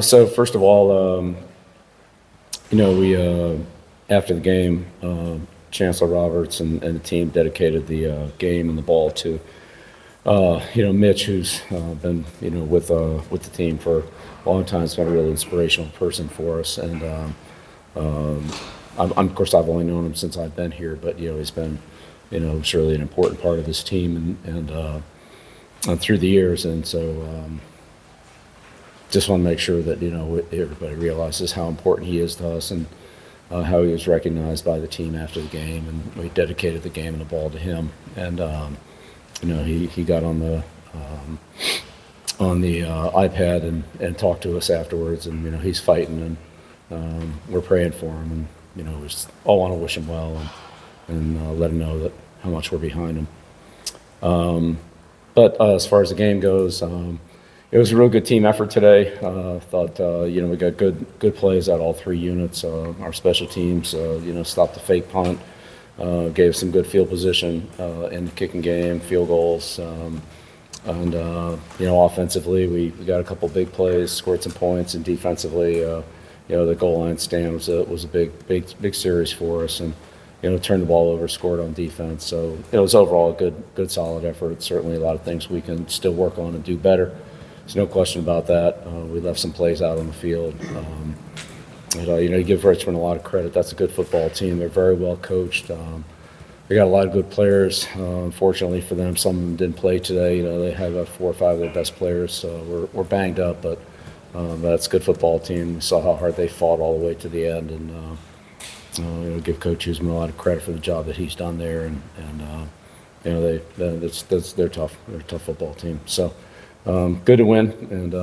So first of all, we after the game, Chancellor Roberts and the team dedicated the game and the ball to Mitch, who's been with the team for a long time. Has been a really inspirational person for us, and of course I've only known him since I've been here, but he's been surely an important part of this team and through the years, and so. Just want to make sure that everybody realizes how important he is to us and how he was recognized by the team after the game, and we dedicated the game and the ball to him. And he got on the iPad and talked to us afterwards, and he's fighting, and we're praying for him, and we just all want to wish him well and let him know that how much we're behind him. But as far as the game goes. It was a real good team effort today. Thought we got good plays out all three units. Our special teams, stopped the fake punt, gave some good field position in the kicking game, field goals, and offensively we got a couple big plays, scored some points, and defensively, the goal line stand was a big series for us, and turned the ball over, scored on defense. So it was overall a good solid effort. Certainly a lot of things we can still work on and do better. There's no question about that. We left some plays out on the field. You give Richmond a lot of credit. That's a good football team. They're very well coached. They got a lot of good players. Unfortunately for them, some of them didn't play today. They have 4 or 5 of their best players, so we're banged up, but that's a good football team. We saw how hard they fought all the way to the end, and give Coach Huseman a lot of credit for the job that he's done there. And they're tough. They're a tough football team. So. Good to win, and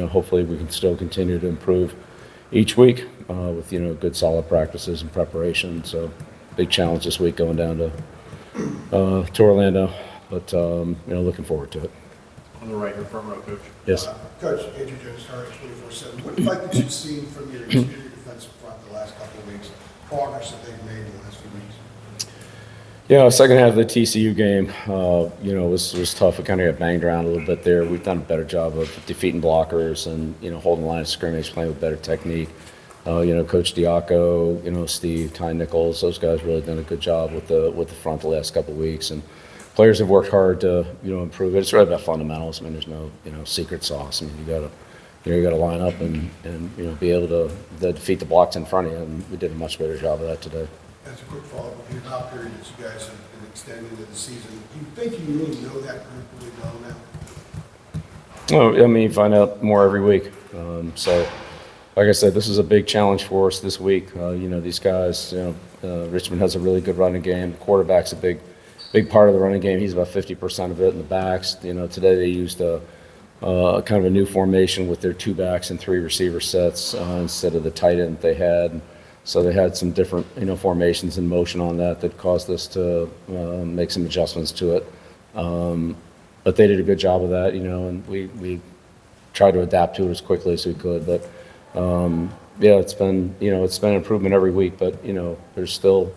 hopefully we can still continue to improve each week with good solid practices and preparation. So big challenge this week going down to Orlando, but looking forward to it. On the right, your front row, Coach. Yes. Coach, Andrew Jones, Target 24/7. What fight that you've seen from your exterior defensive front the last couple of weeks? Progress that they've made in the last few weeks. Second half of the TCU game, was tough. We kind of got banged around a little bit there. We've done a better job of defeating blockers and, holding the line of scrimmage, playing with better technique. Coach Diaco, Steve, Ty Nichols, those guys really done a good job with the front the last couple of weeks. And players have worked hard to, improve it. It's really about fundamentals. I mean, there's no, secret sauce. I mean, you got to line up and be able to defeat the blocks in front of you. And we did a much better job of that today. As a quick follow-up, with the top period that you guys have been extending into the season, do you think you really know that group really well now? Oh, I mean, you find out more every week. So, like I said, this is a big challenge for us this week. These guys, Richmond has a really good running game. The quarterback's a big part of the running game. He's about 50% of it in the backs. Today they used a kind of a new formation with their 2 backs and 3 receiver sets instead of the tight end that they had. So they had some different, formations and motion on that caused us to make some adjustments to it. But they did a good job of that, and we tried to adapt to it as quickly as we could. But it's been improvement every week. But there's still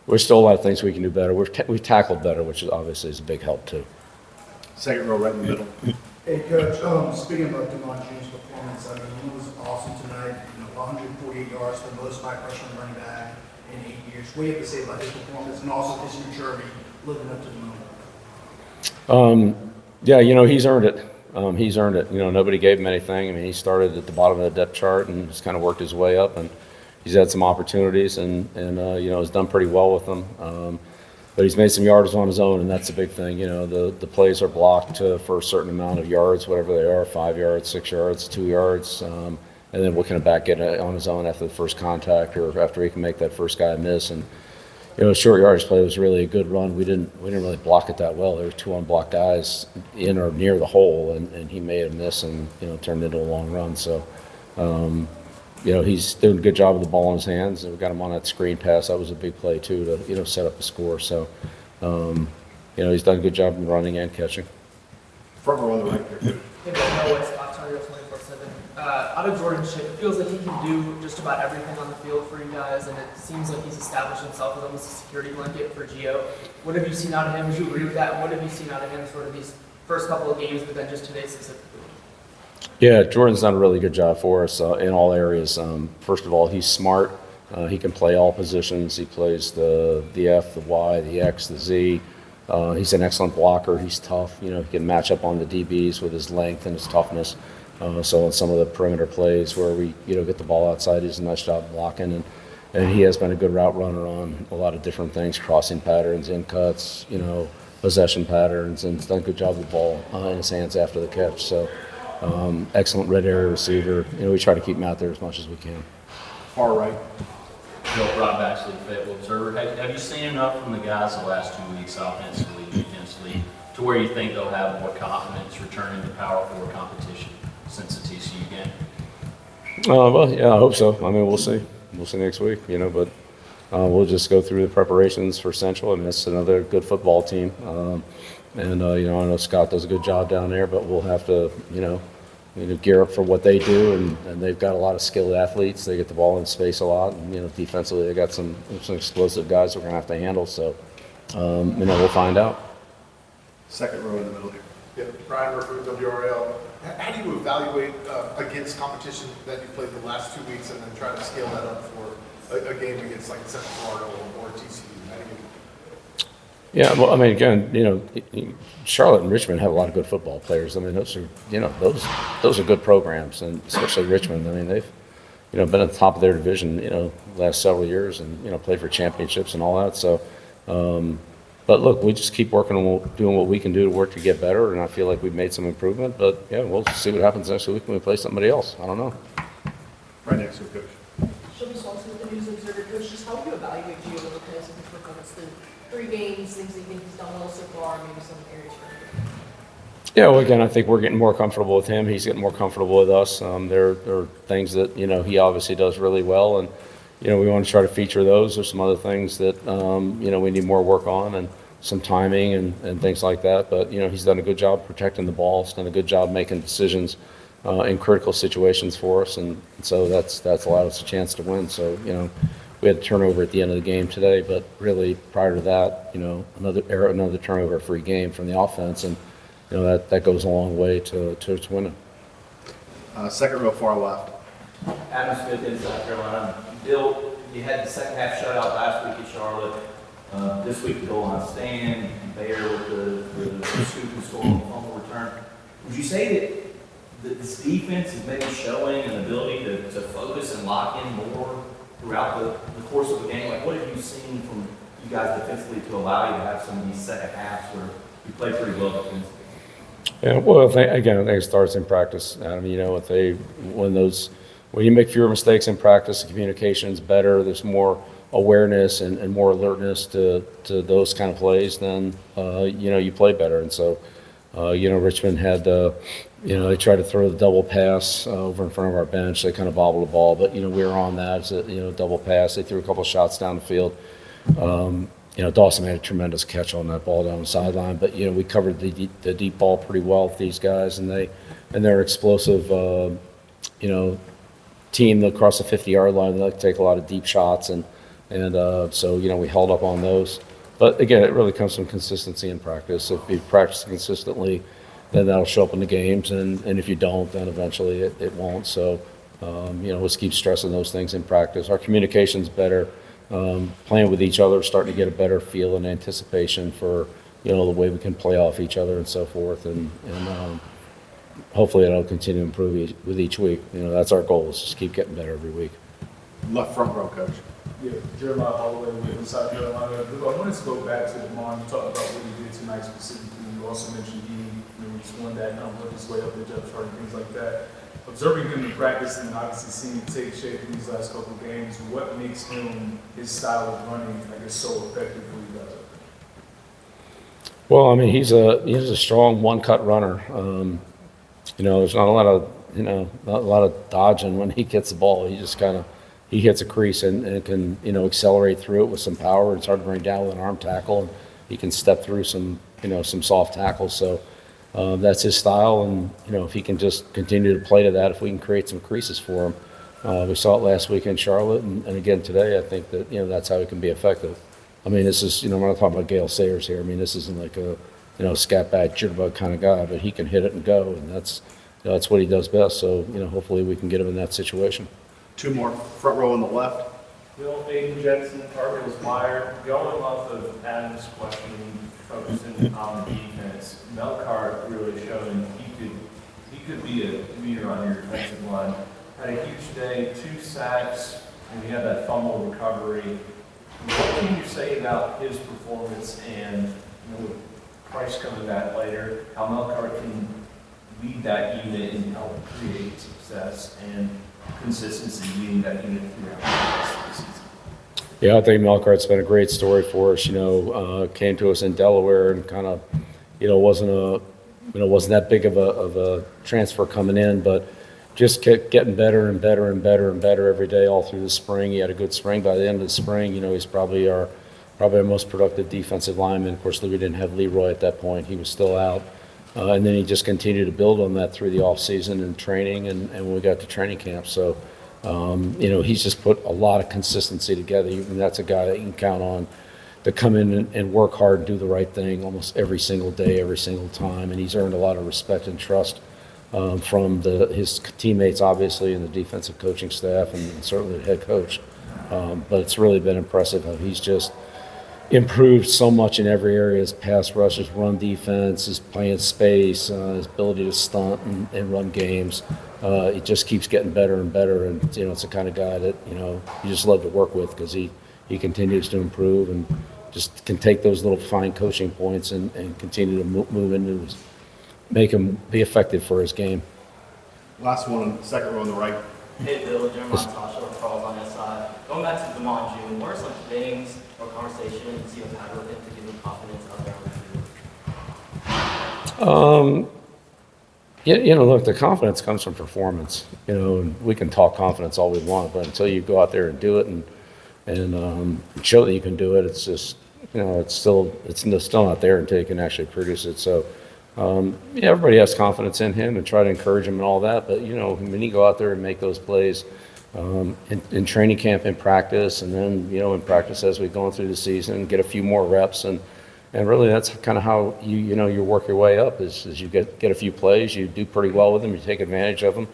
a lot of things we can do better. We've tackled better, which is obviously is a big help too. Second row, right in the middle. Hey, Coach, speaking about Demond James' performance, he was awesome tonight. 148 yards, the most by freshman running back in 8 years. What do you have to say about his performance and also his maturity living up to the moment? He's earned it. He's earned it. Nobody gave him anything. I mean, he started at the bottom of the depth chart and just kind of worked his way up, and he's had some opportunities and has done pretty well with them. But he's made some yards on his own, and that's a big thing. The plays are blocked for a certain amount of yards, whatever they are, 5 yards, 6 yards, 2 yards. And then what can a back get on his own after the first contact or after he can make that first guy miss? And short yardage play was really a good run. We didn't really block it that well. There were 2 unblocked guys in or near the hole, and he made a miss and turned into a long run. So he's doing a good job with the ball in his hands. And we got him on that screen pass. That was a big play too to set up a score. So he's done a good job in running and catching. Front row on the right here. Hey, Bill, West, Ontario 24/7. Out of Jordan's shape, it feels like he can do just about everything on the field for you guys, and it seems like he's established himself as almost a security blanket for Gio. What have you seen out of him? Would you agree with that? And what have you seen out of him sort of these first couple of games, but then just today specifically? Yeah, Jordan's done a really good job for us in all areas. First of all, he's smart. He can play all positions. He plays the F, the Y, the X, the Z. He's an excellent blocker. He's tough. He can match up on the DBs with his length and his toughness. So in some of the perimeter plays where we get the ball outside, he does a nice job blocking. And he has been a good route runner on a lot of different things, crossing patterns, in cuts, possession patterns, and he's done a good job with the ball in his hands after the catch. So excellent red area receiver. We try to keep him out there as much as we can. Far right. Bill Belichick, Fayetteville Observer. Have you seen enough from the guys the last 2 weeks, offensively, defensively, to where you think they'll have more confidence returning to Power 4 competition since the TCU game? Well, yeah, I hope so. I mean, we'll see. We'll see next week, but we'll just go through the preparations for Central. I mean, it's another good football team. I know Scott does a good job down there, but we'll have to, gear up for what they do, and they've got a lot of skilled athletes. They get the ball in space a lot, and defensively they got some explosive guys we're gonna have to handle. So, we'll find out. Second row in the middle here. Yeah, Brian Murphy with WRL. How do you evaluate against competition that you played the last 2 weeks and then try to scale that up for a game against like Central Florida or TCU? How do you? Yeah, well, I mean, again, Charlotte and Richmond have a lot of good football players. I mean, those are, those are good programs, and especially Richmond. I mean, they've, been at the top of their division, the last several years, and played for championships and all that. So, but look, we just keep working on doing what we can do to work to get better, and I feel like we've made some improvement. But yeah, we'll see what happens next week when we play somebody else. I don't know. Right next to the coach. Shelby Swanson with the News Observer. Coach, just how would you evaluate Gio Lopez and his performance through 3 games, things that you think he's done well so far, maybe some areas for him? Yeah, well, again, I think we're getting more comfortable with him. He's getting more comfortable with us. There are things that, he obviously does really well, and, we want to try to feature those. There's some other things that, we need more work on, and some timing and things like that. But, he's done a good job protecting the ball. He's done a good job making decisions in critical situations for us, and so that's allowed us a chance to win. So, we had a turnover at the end of the game today, but really prior to that, another turnover-free game from the offense, and that goes a long way towards winning. Second row far left. Adam Smith in South Carolina. Bill, you had the second half shutout last week at Charlotte. This week, the goal line stand, Bayer with the scoop and score on the fumble return. Would you say that this defense is maybe showing an ability to focus and lock in more throughout the course of the game? Like, what have you seen from you guys defensively to allow you to have some of these second halves where you play pretty well defensively? Yeah, well, I think it starts in practice. When you make fewer mistakes in practice, the communication's better. There's more awareness and more alertness to those kind of plays. Then you play better. And so, Richmond had they tried to throw the double pass over in front of our bench. They kind of bobbled the ball, but we were on that. It's a double pass. They threw a couple shots down the field. Dawson made a tremendous catch on that ball down the sideline, but we covered the deep ball pretty well with these guys, and they're explosive. Team that across the 50-yard line. They like to take a lot of deep shots, and so we held up on those. But again, it really comes from consistency in practice. If you practice consistently, then that'll show up in the games, and if you don't, then eventually it won't. So let's keep stressing those things in practice. Our communication's better. Playing with each other, starting to get a better feel and anticipation for the way we can play off each other and so forth, and hopefully it'll continue to improve with each week. That's our goal, is just keep getting better every week. Left front row coach. Yeah, Jeremiah Holloway with South Carolina. I wanted to go back to Demond. You talked about what he did tonight specifically. You also mentioned he just won that number, worked his way up the depth chart and things like that. Observing him in practice and obviously seeing him take shape in these last couple of games, what makes him, his style of running, so effective for you guys? Well, I mean, he's a strong one-cut runner. There's not a lot of dodging when he gets the ball. He just he hits a crease and can accelerate through it with some power. It's hard to bring down with an arm tackle, and he can step through some soft tackles. So that's his style, and if he can just continue to play to that, if we can create some creases for him. We saw it last week in Charlotte, and again today. I think that that's how he can be effective. I mean, this is we're not talking about Gale Sayers here. I mean, this isn't like a scat back, jitterbug kind of guy, but he can hit it and go, and that's what he does best. So, hopefully we can get him in that situation. Two more, front row on the left. Bill, Aiden Jensen, Cardinals Meyer, going off of Adam's question, focusing on the defense, Melkart really showing he could be a leader on your defensive line. Had a huge day, 2 sacks, and he had that fumble recovery. What can you say about his performance and, with Price coming back later, how Melkart can lead that unit and help create success and consistency leading that unit throughout the rest of the season? Yeah, I think Melkart's been a great story for us. Came to us in Delaware and kind of, wasn't that big of a transfer coming in, but just kept getting better and better and better and better every day all through the spring. He had a good spring. By the end of the spring, he's probably our most productive defensive lineman. Of course, we didn't have Leroy at that point. He was still out. And then he just continued to build on that through the offseason and training and when we got to training camp. So, he's just put a lot of consistency together. And that's a guy that you can count on to come in and work hard and do the right thing almost every single day, every single time. And he's earned a lot of respect and trust from his teammates, obviously, and the defensive coaching staff and certainly the head coach. But it's really been impressive how he's just improved so much in every area: his pass rush, his run defense, his playing space, his ability to stunt and run games. It just keeps getting better and better, and it's the kind of guy that you just love to work with because he continues to improve and just can take those little fine coaching points and continue to move into make him be effective for his game. Last one, second row on the right. Hey Bill, Jeremiah Tasha with Carl's on that side. Going back to Demond June, what are some things or conversations you've had with him to give him confidence out there on the field? Look, the confidence comes from performance. And we can talk confidence all we want, but until you go out there and do it and show that you can do it, it's just it's still not there until you can actually produce it. So. Everybody has confidence in him and try to encourage him and all that. But, when you go out there and make those plays in training camp, in practice, and then, in practice as we go through the season, get a few more reps. And really that's kind of how you work your way up is you get a few plays, you do pretty well with them, you take advantage of them.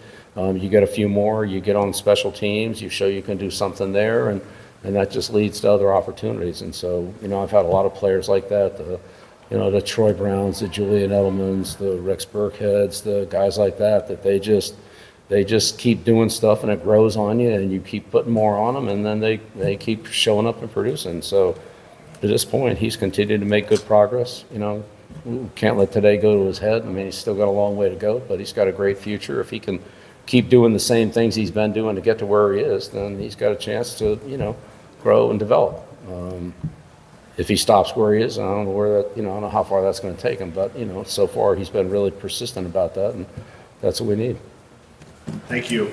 You get a few more, you get on special teams, you show you can do something there, and that just leads to other opportunities. And so, I've had a lot of players like that. The Troy Browns, the Julian Edelmans, the Rex Burkheads, the guys like that they just keep doing stuff and it grows on you and you keep putting more on them and then they keep showing up and producing. So to this point, he's continued to make good progress. We can't let today go to his head. I mean, he's still got a long way to go, but he's got a great future. If he can keep doing the same things he's been doing to get to where he is, then he's got a chance to, grow and develop. If he stops where he is, I don't know where that, I don't know how far that's going to take him, but, so far he's been really persistent about that, and that's what we need. Thank you.